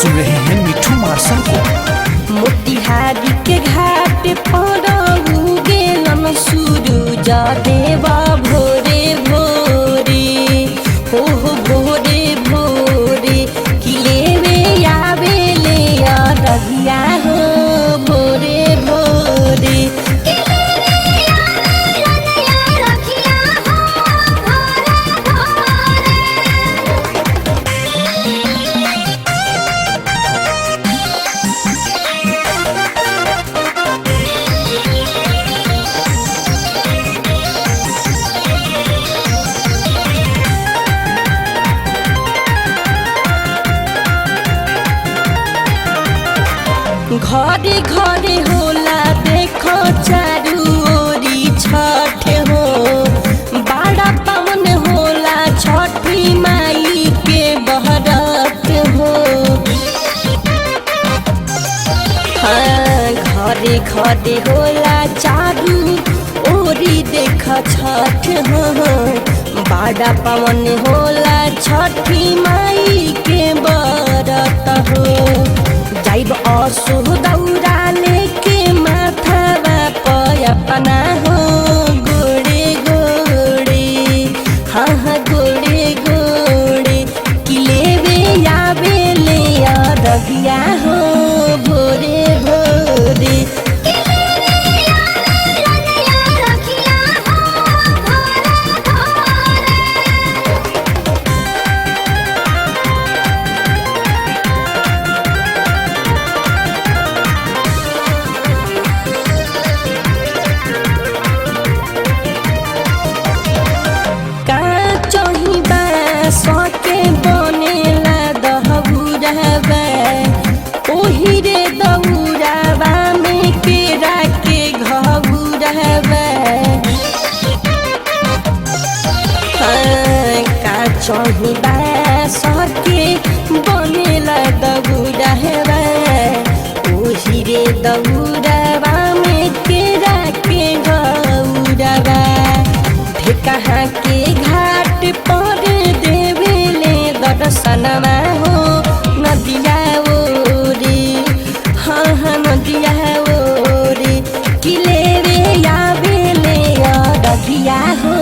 सुन रहे हैं मिठू मार्शल को। मोतिहारी के घाट पर गेलन सूरज देवा भोरे भोरे, हो भोरे भोरे किलेवे आवे ले रहिया हो भोरे भोरे। घरे घरे होला देखो चारू ओरी छठ हो, बड़ा पावन होला छठी माई के बहरत हो। हाँ घरे घरे होला चारू ओरी देख छठ हो, बड़ा पावन होला छठी माई के बरत हो। जाइब असो दौरा लेके माथावा पय अपना हो गोड़े गोड़े, हाँ हाँ गोड़े गोड़े किलेवे आवे ले रहिया हो भोरे भोरे। सके बनेला दहुरावा, ओही रे दहुरावा में केरा के घहुरावा। का चहिबा सके बनेला दहुरावा, ओही रे दहुरावा में केरा के घहुरावा। कहाँ के घाट पर दर्शनमा हो नदिया ओरे, हाँ हाँ नदिया ओरे किलेवे आवे ले रहिया हो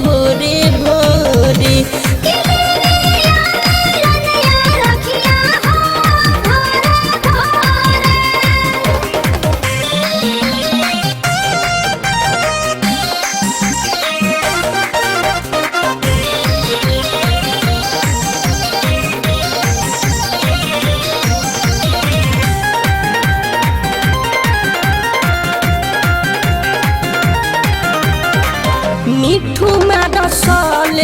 भोरे भोरे। मिठू मार्शल